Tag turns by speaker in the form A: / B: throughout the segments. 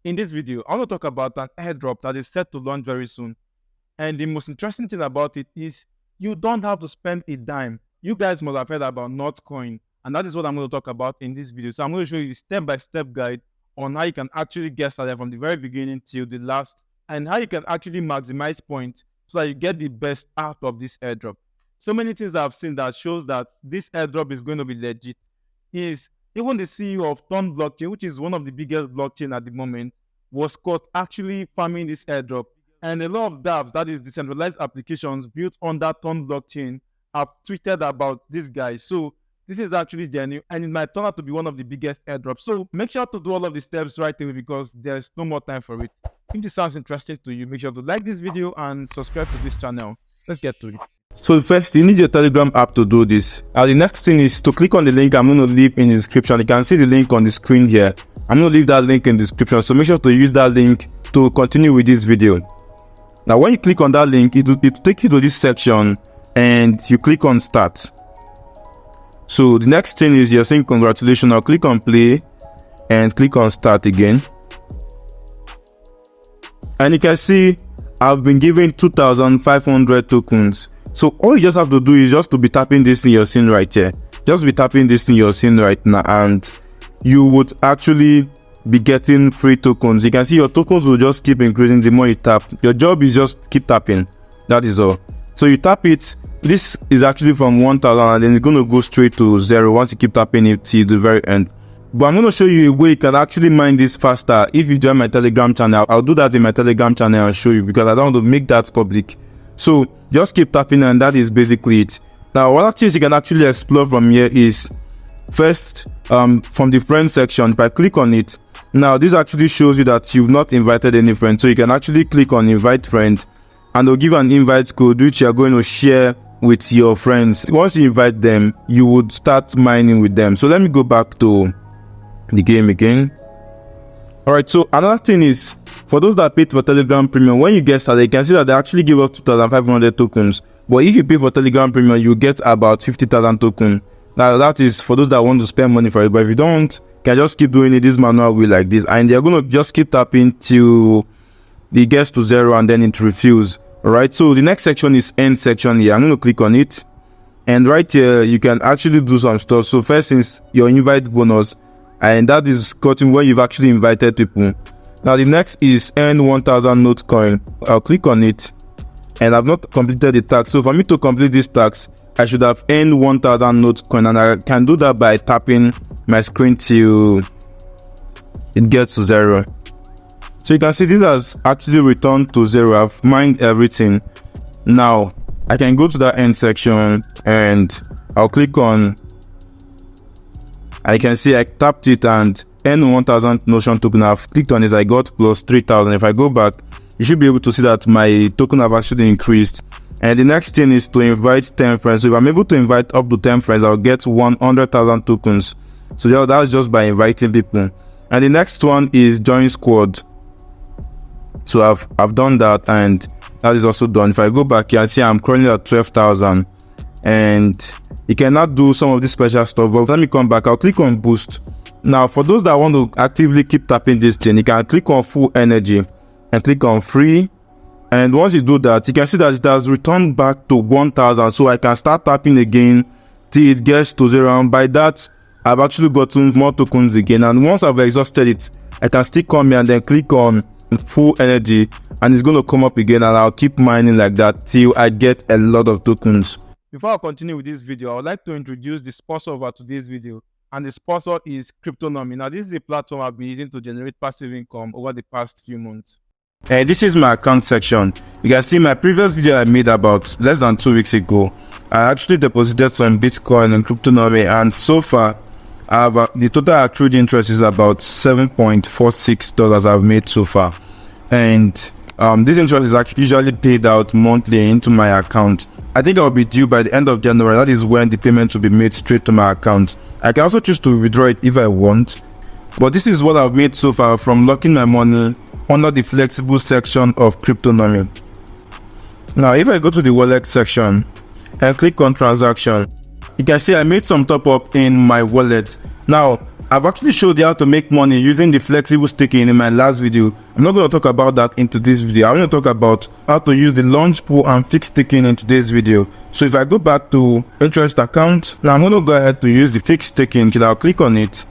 A: In this video, I want to talk about an airdrop that is set to launch very soon. And the most interesting thing about it is you don't have to spend a dime. You guys must have heard about NOTCOIN, and that is what I'm going to talk about in this video. So I'm going to show you the step-by-step guide on how you can actually get started from the very beginning till the last, and how you can actually maximize points so that you get the best out of this airdrop. So many things that I've seen that shows that this airdrop is going to be legit is even the CEO of Ton blockchain, which is one of the biggest blockchain at the moment, was caught actually farming this airdrop. And a lot of dApps, that is decentralized applications built on that Ton blockchain, have tweeted about this guy. So this is actually genuine, and it might turn out to be one of the biggest airdrops. So make sure to do all of the steps right away because there's no more time for it. If this sounds interesting to you, make sure to like this video and subscribe to this channel. Let's get to it. So first, you need your Telegram app to do this. The next thing is to click on the link I'm going to leave in the description. You can see the link on the screen here. I'm going to leave that link in the description. So make sure to use that link to continue with this video. Now, when you click on that link, it will take you to this section and you click on start. So the next thing is you're saying congratulations. Now click on play and click on start again. And you can see I've been given 2,500 tokens. So all you just have to do is just to be tapping this thing you're seeing right here. Just be tapping this thing you're seeing right now, and you would actually be getting free tokens. You can see your tokens will just keep increasing the more you tap. Your job is just keep tapping. That is all. So you tap it. This is actually from 1,000 and then it's going to go straight to 0 once you keep tapping it till the very end. But I'm going to show you a way you can actually mine this faster. If you join my Telegram channel, I'll do that in my Telegram channel and show you because I don't want to make that public. So just keep tapping and that is basically it. Now, one of the things you can actually explore from here is first from the friends section. If I click on it, now this actually shows you that you've not invited any friends. So you can actually click on invite friend and they'll give an invite code which you're going to share with your friends. Once you invite them, you would start mining with them. So let me go back to the game again. Alright, so another thing is for those that paid for Telegram Premium, when you get started, you can see that they actually give us 2,500 tokens. But if you pay for Telegram Premium, you get about 50,000 tokens. Now that is for those that want to spend money for it. But if you don't, you can just keep doing it this manual way like this. And they're going to just keep tapping till it gets to 0 and then it refuses. Alright, so the next section is end section here. I'm going to click on it. And right here, you can actually do some stuff. So first is your invite bonus. And that is gotten when you've actually invited people. Now the next is earn 1,000 NOTCOIN. I'll click on it and I've not completed the task. So for me to complete this task, I should have earned 1,000 NOTCOIN, and I can do that by tapping my screen till it gets to 0. So you can see this has actually returned to 0. I've mined everything. Now I can go to the end section and I'll click on, I can see I tapped it and earn 1,000 Notion token. I've clicked on it, I got plus 3,000. If I go back, you should be able to see that my token have actually increased. And the next thing is to invite 10 friends. So if I'm able to invite up to 10 friends, I'll get 100,000 tokens. So that's just by inviting people. And the next one is join squad. So I've done that and that is also done. If I go back, you can see I'm currently at 12,000 and you cannot do some of this special stuff. But let me come back. I'll click on boost. Now, for those that want to actively keep tapping this thing, you can click on full energy and click on free. And once you do that, you can see that it has returned back to 1,000. So I can start tapping again till it gets to 0. And by that, I've actually gotten more tokens again. And once I've exhausted it, I can still come here and then click on full energy. And it's going to come up again. And I'll keep mining like that till I get a lot of tokens. Before I continue with this video, I would like to introduce the sponsor of today's video. And the sponsor is Cryptonomy. Now, this is the platform I've been using to generate passive income over the past few months. And this is my account section. You can see my previous video I made about less than 2 weeks ago. I actually deposited some Bitcoin and Cryptonomy, and so far, the total accrued interest is about $7.46 I've made so far. And this interest is actually usually paid out monthly into my account. I think I'll be due by the end of January. That is when the payment will be made straight to my account. I can also choose to withdraw it if I want. But this is what I've made so far from locking my money under the flexible section of Cryptonomy. Now, if I go to the wallet section and click on transaction, you can see I made some top up in my wallet. Now, I've actually showed you how to make money using the flexible staking in my last video. I'm not going to talk about that in today's video. I'm going to talk about how to use the launch pool and fixed staking in today's video. So if I go back to interest account, now I'm going to go ahead to use the fixed staking. I'll click on it,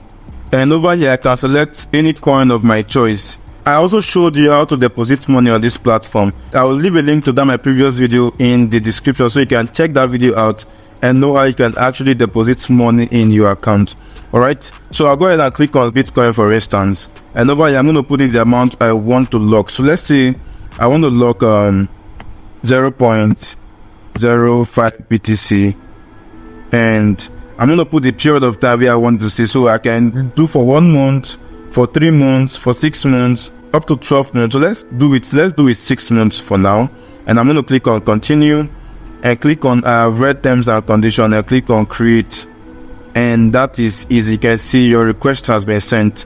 A: and over here I can select any coin of my choice. I also showed you how to deposit money on this platform. I will leave a link to that my previous video in the description, so you can check that video out and know how you can actually deposit money in your account. Alright, so I'll go ahead and click on Bitcoin for instance, and over here I'm going to put in the amount I want to lock. So let's say I want to lock 0.05 BTC, and I'm going to put the period of time where I want to stay. So I can do for 1 month, for 3 months, for 6 months, up to 12 months. So let's do it 6 months for now, and I'm going to click on continue and click on read terms and conditions and click on create. And that is easy. You can see your request has been sent,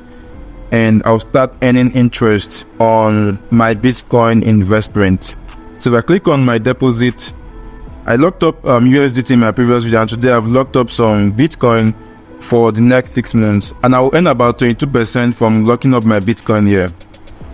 A: and I'll start earning interest on my Bitcoin investment. So if I click on my deposit, I locked up USDT in my previous video, and today I've locked up some Bitcoin for the next 6 months, and I will earn about 22% from locking up my Bitcoin here.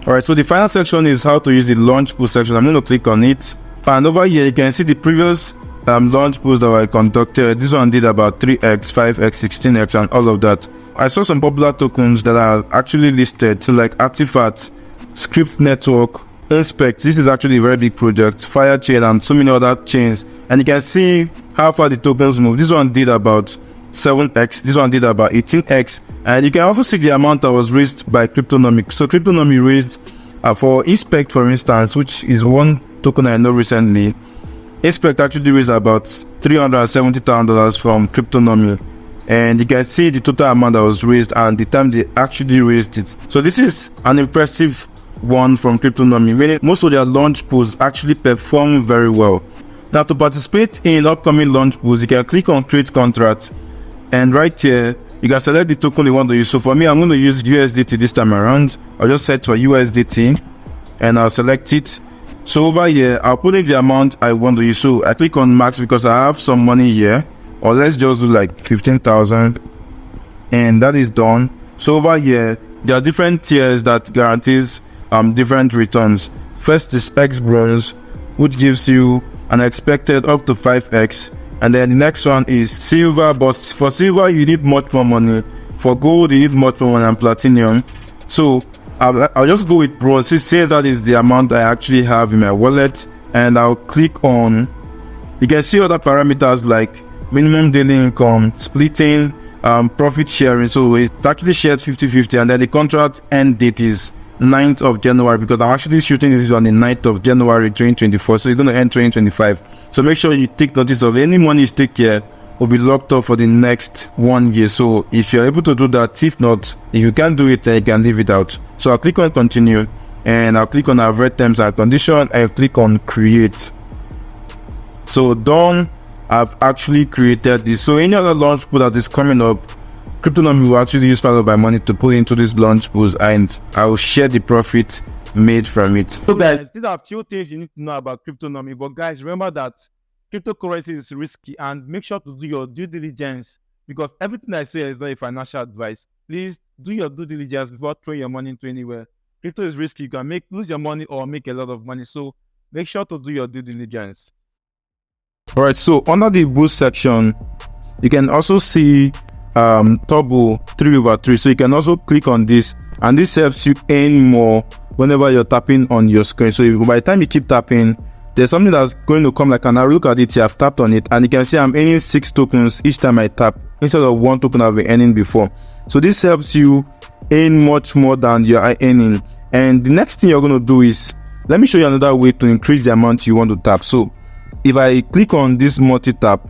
A: Alright, so the final section is how to use the launch pool section. I'm going to click on it, and over here you can see the previous launch pools that I conducted. This one did about 3x, 5x, 16x, and all of that. I saw some popular tokens that are actually listed, so like Artifact, Script Network, Inspect. This is actually a very big project, Fire Chain, and so many other chains. And you can see how far the tokens move. This one did about 7x, this one did about 18x, and you can also see the amount that was raised by Cryptonomy. So Cryptonomy raised for Inspect, for instance, which is one token I know recently. Inspect actually raised about $370,000 from Cryptonomy, and you can see the total amount that was raised and the time they actually raised it. So this is an impressive one from Cryptonomy, meaning most of their launch pools actually perform very well. Now, to participate in upcoming launch pools, you can click on create contract, and right here you can select the token you want to use. So for me, I'm going to use USDT this time around. I'll just set for USDT and I'll select it. So over here I'll put in the amount I want to use. So I click on max because I have some money here, or let's just do like 15,000, and that is done. So over here there are different tiers that guarantees different returns. First is X bronze, which gives you an expected up to 5x, and then the next one is silver, but for silver you need much more money. For gold you need much more money, and platinum. So I'll just go with bronze since that is the amount I actually have in my wallet, and I'll click on. You can see other parameters like minimum daily income, splitting, profit sharing. So it's actually shared 50-50, and then the contract end date is 9th of January because I'm actually shooting this on the 9th of January 2024, so it's going to end 2025. So make sure you take notice of any money you stake here will be locked up for the next 1 year. So if you're able to do that, if not, if you can't do it, then you can leave it out. So I'll click on continue, and I'll click on our read terms and condition, and click on create. So done. I've actually created this. So any other launch pool that is coming up, Cryptonomy will actually use part of my money to put into these launch pools, and I will share the profit made from it. So guys, these are a few things you need to know about Cryptonomy, but guys, remember that cryptocurrency is risky, and make sure to do your due diligence, because everything I say is not a financial advice. Please do your due diligence before throwing your money into anywhere. Crypto is risky. You can lose your money or make a lot of money, so make sure to do your due diligence. Alright, so under the boost section, you can also see Turbo 3/3. So you can also click on this, and this helps you earn more whenever you're tapping on your screen. So by the time you keep tapping, there's something that's going to come like an arrow. Look at it here, I've tapped on it, and you can see I'm earning 6 tokens each time I tap instead of 1 token I've been earning before. So this helps you earn much more than you are earning. And the next thing you're going to do is, let me show you another way to increase the amount you want to tap. So if I click on this multi-tap,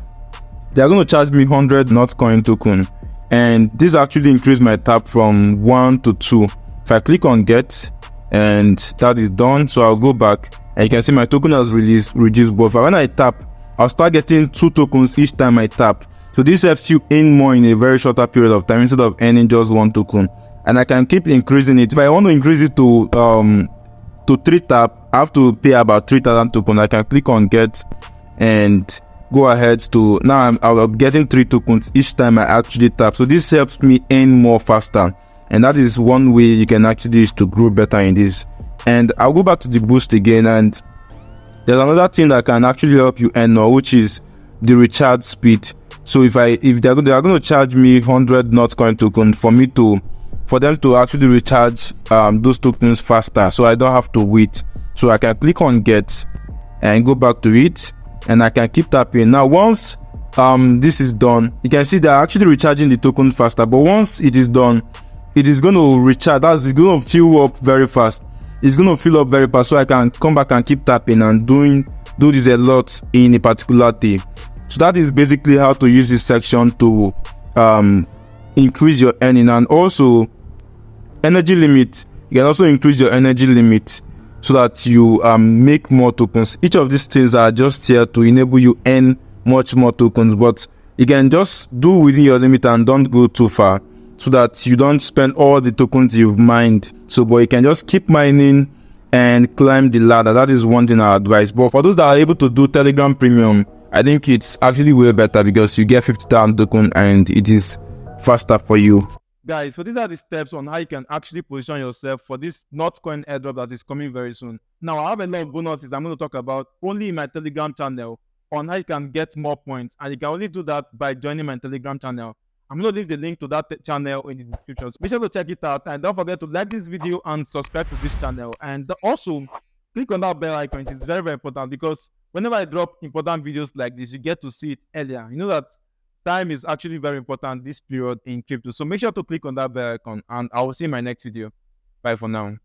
A: they're going to charge me 100 NOTCOIN token, and this actually increased my tap from 1 to 2. If I click on get, and that is done, so I'll go back, and you can see my token has reduced, but when I tap, I'll start getting 2 tokens each time I tap. So this helps you earn more in a very shorter period of time instead of earning just 1 token, and I can keep increasing it. If I want to increase it to 3 tap, I have to pay about 3,000 tokens. I can click on get, and go ahead to, now I'm getting 3 tokens each time I actually tap. So this helps me earn more faster, and that is one way you can actually use to grow better in this. And I'll go back to the boost again, and there's another thing that can actually help you earn more, which is the recharge speed. So if they're going to charge me 100 NOTCOIN tokens for them to actually recharge those tokens faster, so I don't have to wait. So I can click on get and go back to it, and I can keep tapping. Now once this is done, you can see they're actually recharging the token faster. But once it is done, it is going to recharge. It's going to fill up very fast. It's going to fill up very fast, so I can come back and keep tapping and do this a lot in a particular day. So that is basically how to use this section to increase your earning. And also energy limit, you can also increase your energy limit so that you make more tokens. Each of these things are just here to enable you earn much more tokens, but you can just do within your limit and don't go too far, so that you don't spend all the tokens you've mined. So but you can just keep mining and climb the ladder. That is one thing I advise. But for those that are able to do Telegram Premium, I think it's actually way better, because you get 50,000 tokens and it is faster for you. Guys, so these are the steps on how you can actually position yourself for this NOTCOIN airdrop that is coming very soon. Now, I have a lot of bonuses I'm going to talk about only in my Telegram channel on how you can get more points. And you can only do that by joining my Telegram channel. I'm going to leave the link to that channel in the description. So make sure to check it out. And don't forget to like this video and subscribe to this channel. And also, click on that bell icon. It's very, very important, because whenever I drop important videos like this, you get to see it earlier. You know that time is actually very important this period in crypto. So make sure to click on that bell icon, and I will see you in my next video. Bye for now.